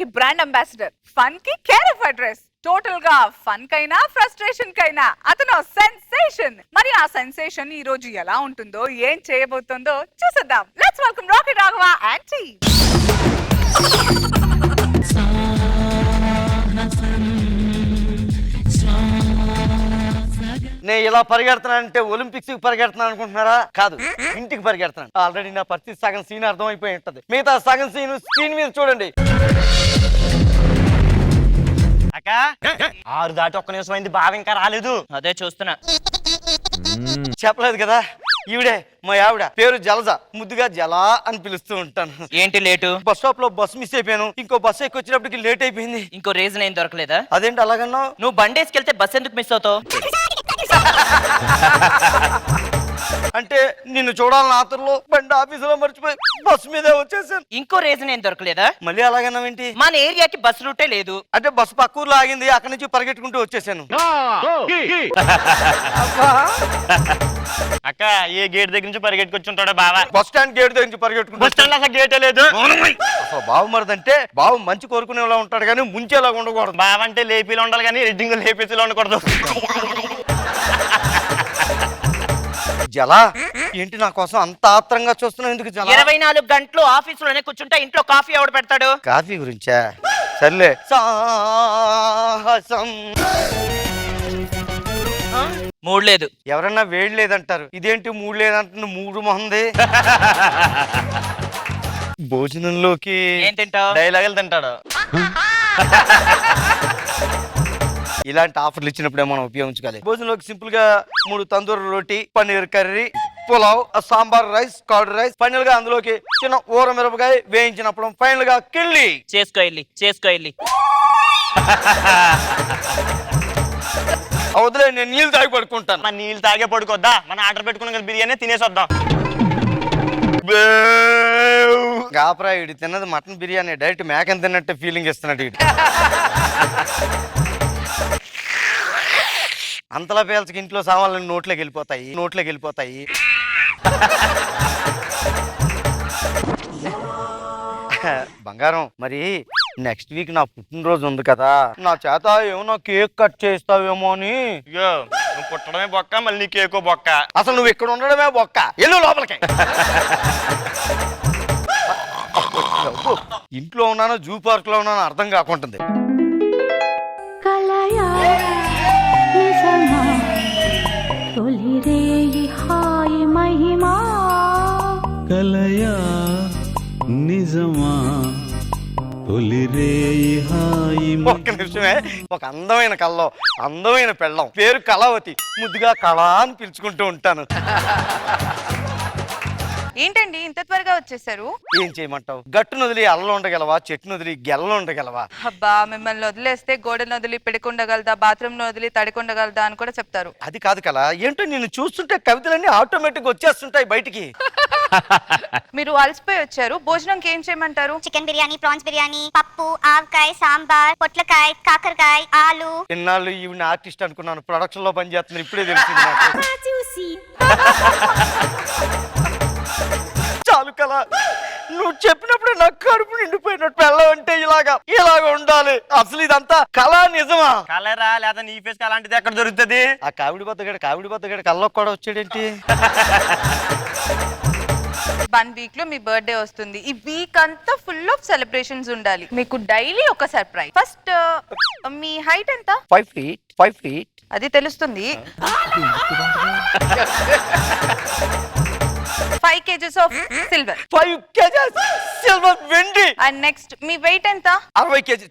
కి brand ambassador, fun కి care of address. Total గా ఫన్ కైనా ఫ్రస్ట్రేషన్ కైనా అతను సెన్సేషన్. మరి ఆ సెన్సేషన్ ఈ రోజు ఎలా ఉంటుందో, ఏం చేయబోతుందో చూసేద్దాం. Let's welcome Rocky Raghava and team. నేను ఇలా పరిగెడుతున్నానంటే ఒలింపిక్స్ కి పరిగెడుతున్నాను అనుకుంటున్నారా? కాదు, ఇంటికి పరిగెడుతున్నాను. ఆల్రెడీ నా పరిస్థితి సగం సీన్ అర్థం అయిపోయి ఉంటది. మిగతా సగం సీన్ స్క్రీన్ మీద చూడండి. అక్క 6 దాటి 1 నిమిషం అయింది, బావ ఇంకా రాలేదు. అదే చూస్తున్నా. చెప్పలేదు కదా, ఈవిడే మా ఆవిడ. పేరు జలజ, ముద్దుగా జలా అని పిలుస్తూ ఉంటాను. ఏంటి లేటు? బస్ స్టాప్ లో బస్ మిస్ అయిపోయాను. ఇంకో బస్ ఎక్కి వచ్చేటప్పటికి లేట్ అయిపోయింది. ఇంకో రీజన్ ఏం దొరకలేదా? అదేంటి అలాగన్నావు? నువ్వు బండేసుకెళ్తే బస్ ఎందుకు మిస్ అవుతావు? అంటే నిన్ను చూడాలని ఆతరులో బండి ఆఫీసులో మర్చిపోయి బస్ మీదే వచ్చేసాను. ఇంకో రీజన్ ఏం దొరకలేదా? మళ్ళీ అలాగన్నావేంటి? మన ఏరియాకి బస్ రూటే లేదు. అంటే బస్ పక్క ఊర్లో ఆగింది, అక్కడి నుంచి పరిగెట్టుకుంటూ వచ్చేసాను. అక్క ఏ గేట్ దగ్గర నుంచి పరిగెట్టుకొచ్చుంటాడో బావ. బస్ స్టాండ్ గేట్ దగ్గర నుంచి పరిగెట్టుకుంటూ బస్ స్టాండ్ అసలు గేటే లేదు. అసలు బావు మరిదంటే బావు మంచి కోరుకునేలా ఉంటాడు కానీ ముంచేలాగా ఉండకూడదు. బావ అంటే లేపీలో ఉండాలి కానీ రెడ్డింగ్ లేపేసిలో ఉండకూడదు. జలా, ఏంటి నా కోసం అంత ఆత్రంగా చూస్తున్నావు? ఎందుకు జలా? 24 గంటలు ఆఫీసులోనే కూర్చుంటే ఇంట్లో కాఫీ ఎవడు పెడతాడు? కాఫీ గురించా? సర్లే. సాహసం మూడు లేదు. ఎవరన్నా వేడి లేదంటారు, ఇదేంటి మూడు లేదంటున్నా? మూడు మొహంది. భోజనంలోకి ఏం తింటావు? డైలాగులు తింటాడు. ఇలాంటి ఆఫర్లు ఇచ్చినప్పుడే మనం ఉపయోగించుకోవాలి. భోజనంలోకి సింపుల్ గా 3 tandoori roti, paneer curry, pulao, sambar rice, curd rice, final గా అందులోకి చిన్న ఊర మిరపకాయ వేయించినప్పుడు, ఫైనల్ గా కిళ్ళి. చేసుకో వెళ్ళి. వదిలే, నేను నీళ్ళు తాగి పడుకుంటాను. మన నీళ్ళు తాగే పడుకోద్దా? మన ఆర్డర్ పెట్టుకున్న బిర్యానీ తినేసి వద్దాం. గాపరా, ఇడి తిన్నది మటన్ బిర్యానీ, డైరెక్ట్ మేకని తిన్నట్టు ఫీలింగ్ ఇస్తున్నాడు ఇటు. అంతలా పేల్చకి ఇంట్లో సామాన్లు నోట్లోకి వెళ్ళిపోతాయి. బంగారం, మరి నెక్స్ట్ వీక్ నా పుట్టినరోజు ఉంది కదా, నా చేత ఏమన్నా కేక్ కట్ చేస్తావేమో అని. ఇగో నువ్వు పుట్టడమే బొక్క, మళ్ళీ నీ కేకో బొక్క. అసలు నువ్వు ఇక్కడ ఉండడమే బొక్క. ఎల్లు లోపలికి. ఇంట్లో ఉన్నానో జూ పార్క్ లో ఉన్నానో అర్థం కాకుంటుంది. కలయా నిజమా తొలి రేయి హాయి. ఒక్క నిమిషమే. ఒక అందమైన కళ్ళలో అందమైన పెళ్ళం, పేరు కళావతి, ముద్దుగా కళ అని పిలుచుకుంటూ ఉంటాను. ఏంటండి ఇంత త్వరగా వచ్చేసారు? ఏం చేయమంటావు? గట్టును వదిలి అల్లలో ఉండగలవా, చెట్టును వదిలి గెలలో ఉండగలవా? అబ్బా, మిమ్మల్ని వదిలేస్తే గోడను వదిలి పెడుకుండగలదా, బాత్రూమ్ ను వదిలి తడికొండగలదా అని కూడా చెప్తారు. అది కాదు కళ. ఏంటో నిన్ను చూస్తుంటే కవితలన్నీ ఆటోమేటిక్ వచ్చేస్తుంటాయి బయటికి. మీరు అలసిపోయి వచ్చారు, భోజనంకి ఏం చేయమంటారు? చికెన్ బిర్యానీ, ప్రాన్స్ బిర్యానీ, పప్పు, ఆవకాయ, సాంబార్, పొట్లకాయ, కాకరకాయ, ఆలు. ఎన్నాళ్ళు ఈవిడ ఆర్టిస్ట్ అనుకున్నాను, ప్రొడక్షన్ లో పనిచేస్తుంది, ఇప్పుడే తెలిసింది నాకు. చాలు కళ, నువ్వు చెప్పినప్పుడు నాకు కడుపు నిండిపోయినట్టు. పెళ్ళం అంటే ఇలాగ ఉండాలి. అసలు ఇదంతా కళ నిజమా? కలరా లేదా నీ ఫేస్ అలాంటిది ఎక్కడ దొరుకుతుంది? ఆ కావిడి బద్దగడ కళ్ళకు కూడా వచ్చాడేంటి? 1 వీక్ లో మీ బర్త్డే వస్తుంది. ఈ వీక్ అంతా ఫుల్ ఆఫ్ సెలబ్రేషన్స్ ఉండాలి. మీకు డైలీ ఒక సర్ప్రైజ్. ఫస్ట్, మీ హైట్ ఎంత? 5 feet. అది తెలుస్తుంది. 5 kgs of silver. 5 kgs silver, వెండి. అండ్ నెక్స్ట్, మీ వెయిట్ ఎంత? 60 kg.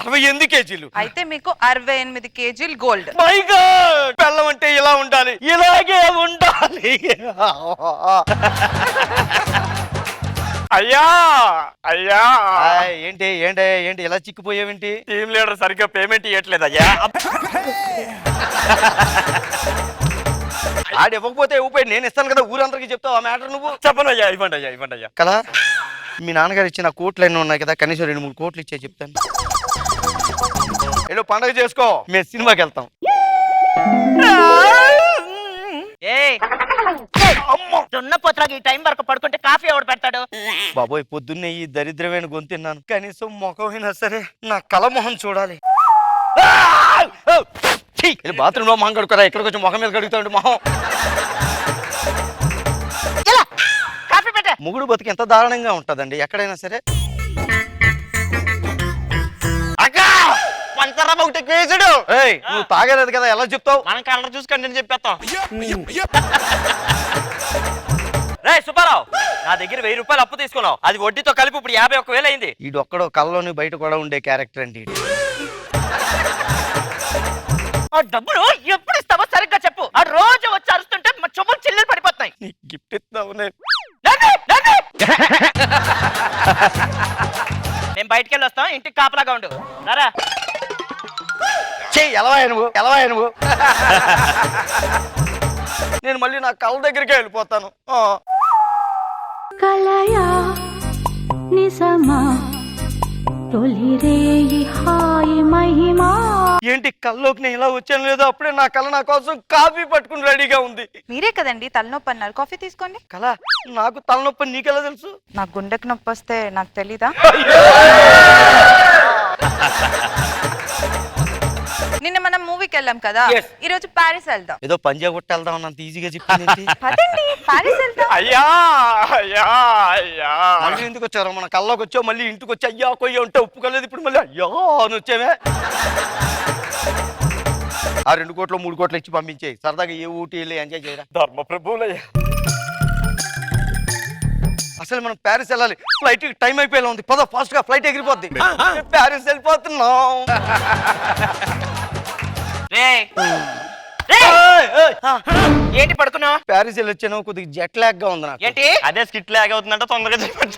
68 kg. అయితే మీకు 68 kg గోల్డ్. మై గాడ్, పెళ్ళం అంటే ఇలా ఉండాలి, ఇలాగే ఉండాలి. అయ్యా అయ్యా, ఏంటి ఇలా చిక్కిపోయావేంటి? టీమ్ లీడర్ సరిగ్గా పేమెంట్ ఇవ్వట్లేదు అయ్యా. ఆడు ఇవ్వకపోతే ఇవ్వపోయి నేను ఇస్తాను కదా, ఊరందరికి చెప్తావు ఆ మ్యాటర్. నువ్వు చెప్పను అయ్యా, ఇవ్వండి అయ్యా. కదా, మీ నాన్నగారు ఇచ్చిన కోట్లు ఎన్నో ఉన్నాయి కదా, కనీసం 2-3 కోట్లు ఇచ్చే చెప్తాను. ఏదో పండగ చేసుకో, మేము సినిమాకి వెళ్తాం. అమ్మో దున్న పోతలాగా ఈ టైం వరకు పడుకుంటే కాఫీ ఎవడు పెడతాడు? బాబోయ్ పొద్దున్నే ఈ దరిద్రమైన గొంతున్నాను, కనీసం ముఖమైనా సరే నా కల మొహం చూడాలి. బాత్రూమ్ లో మొహం కడుకోరా, ఇక్కడికి వచ్చి ముఖం మీద కడుగుతాడు మొహం. ఇలా, కాఫీ పెట్ట. ముగుడు బతుకు ఎంత దారుణంగా ఉంటదండి ఎక్కడైనా సరే. పంచరా ఒకటి కేసుడు. ఏయ్ నువ్వు తాగలేదు కదా, ఎలా చెప్తావు? మనం కలర్ చూసుకొని నేను చెప్పేస్తాం. రే సుబ్బారావు, నా దగ్గర 1000 రూపాయలు అప్పు తీసుకున్నావు, అది వడ్డీతో కలిపి ఇప్పుడు 51,000 అయింది. ఈడొక్కడో కళ్ళలోని బయట కూడా ఉండే క్యారెక్టర్ అండి. ఆ డబ్బులు ఎప్పుడు ఇస్తావో సరిగ్గా చెప్పు. ఆ రోజు వచ్చి అరుస్తుంటే మా చెవులు చిల్లులు పడిపోతున్నాయి. నీకు గిఫ్ట్ ఇస్తావు నేను. నేను బయటికి వెళ్ళి వస్తాం, ఇంటికి కాపలాగా ఉండు. రారా. చెయ్యి ఎలవా నువ్వు. నేను మళ్ళీ నా కళ్ళ దగ్గరికి వెళ్ళిపోతాను. కలయా నిజమా తొలిరేయి హాయి మహిమా. ఏంటి కల్లోకి నేను ఇలా వచ్చాను లేదో అప్పుడే నా కళ నా కోసం కాఫీ పట్టుకుని రెడీగా ఉంది. మీరే కదండి తలనొప్పి అన్నారు, కాఫీ తీసుకోండి. కళ నాకు తలనొప్పి నీకెలా తెలుసు? నాకు గుండెకి నొప్పి వస్తే నాకు తెలీదా? నిన్న మనం మూవీకి వెళ్ళాం కదా, Yes. ఈ రోజు ప్యారిస్ వెళ్దాం. ఏదో పంజాబ్ కొట్టి వెళ్దాం అన్నంత ఈజీగా చెప్పింది. పదండి ప్యారిస్ వెళ్దాం. అయ్యా అయ్యా అయ్యా, మళ్ళీ ఎందుకు వచ్చారు? మన కల్లోకి వచ్చావు, మళ్ళీ ఇంటికి వచ్చి అయ్యా కొయ్య ఉంటే ఉప్పు కలేదు, ఇప్పుడు మళ్ళీ అయ్యా అని వచ్చావే. ఆ 2 కోట్లు 3 కోట్లు ఇచ్చి పంపించేయి, సరదాగా ఏ ఊటీ వెళ్ళి ఎంజాయ్ చేయరా. ధర్మ ప్రభువులయ్యా. అసలు మనం ప్యారిస్ వెళ్ళాలి, ఫ్లైట్ టైం అయిపోయేలా ఉంది, పద ఫాస్ట్ గా ఫ్లైట్ ఎగిరిపోద్ది. ప్యారిస్ వెళ్ళిపోతున్నాం. ఏంటి పడుకున్నావు? ప్యారిస్ వెళ్ళి వచ్చాను, కొద్దిగా జెట్ లాగ్ గా ఉంది నాకు. ఏంటి? అదే స్కిట్ లాగ్ అవుతుందంట, తొందరగా చెప్పండి.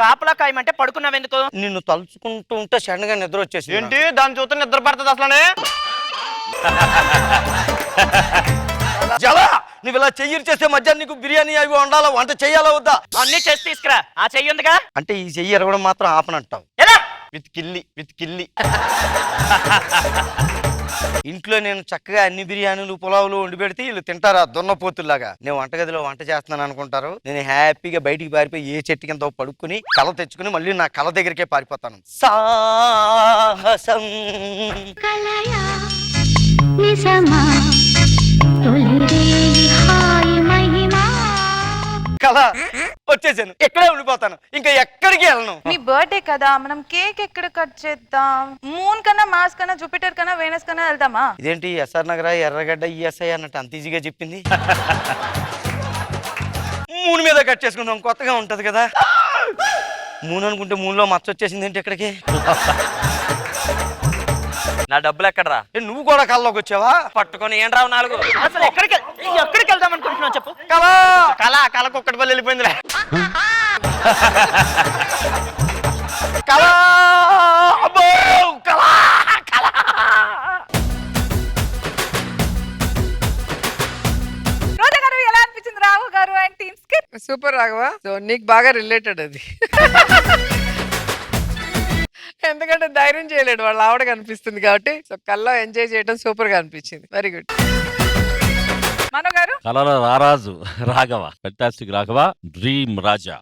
కాపలా కాయమంటే పడుకున్నావు ఎందుకు? నిన్ను తలుచుకుంటూ ఉంటే సడన్ గా నిద్ర వచ్చేసి. ఏంటి దాన్ని చూస్తే నిద్ర పడుతుంది అసలనే? జల నువ్వు ఇలా చెయ్యి చేస్తే మధ్యాహ్నం నీకు బిర్యానీ అవి వండాలా, వంట చెయ్యాలా వద్దా? అన్ని చేసి తీసుకురా. ఆ చెయ్యి ఉందిగా. అంటే ఈ చెయ్యి ఎరగడం మాత్రం ఆపనంటావు. ఎలా? విత్ కిల్లి. ఇంట్లో నేను చక్కగా అన్ని బిర్యానీలు పులావులు వండి పెడితే వీళ్ళు తింటారా దున్నపోతుల్లాగా. నేను వంటగదిలో వంట చేస్తున్నాను అనుకుంటారు. నేను హ్యాపీగా బయటికి పారిపోయి ఏ చెట్టు కింద పడుకుని కళ తెచ్చుకుని మళ్ళీ నా కళ దగ్గరికే పారిపోతాను. సాహసం కలయా నిజమా తొలిరేయి హాయి మహిమా. కళ వచ్చేసాను, ఎక్కడే ఉండిపోతాను, ఇంకా ఎక్కడికి వెళ్ళను. మీ బర్త్డే కదా, మనం కేక్ ఎక్కడ కట్ చేద్దాం? మూన్ కన్నా, మార్స్ కన్నా, జూపిటర్ కన్నా, వేనస్ కన్నా వెళ్దామా? ఇదేంటి ఎస్ఆర్ నగర ఎర్రగడ్డ ఈఎస్ఐ అన్నట్టు అంత ఈజీగా చెప్పింది. మూన్ మీద కట్ చేసుకుందాం, కొత్తగా ఉంటది కదా. మూన్ అనుకుంటే మూన్లో మచ్చ వచ్చేసింది ఏంటి ఇక్కడికి? నా డబ్బులు ఎక్కడరా? నువ్వు కూడా కళ్ళలోకి వచ్చావా? పట్టుకొని ఏం రావు 4. అసలు ఎక్కడికి వెళ్దాం అనుకుంటున్నావు చెప్పు. కళ కుక్కటి పల్లి వెళ్ళిపోయిందిలే. రోజా గారు ఎలా అనిపించింది రావు గారు and team skit? Super Raghava. So నీకు బాగా రిలేటెడ్ అది. ఎందుకంటే ధైర్యం చేయలేడు, వాళ్ళ ఆవిడ కనిపిస్తుంది కాబట్టి. సో కల్లో ఎంజాయ్ చేయడం సూపర్ గా అనిపించింది. Very good. మనో గారు కలల రారాజు రాఘవ, ఫెంటాస్టిక్ రాఘవ, డ్రీమ్ రాజా.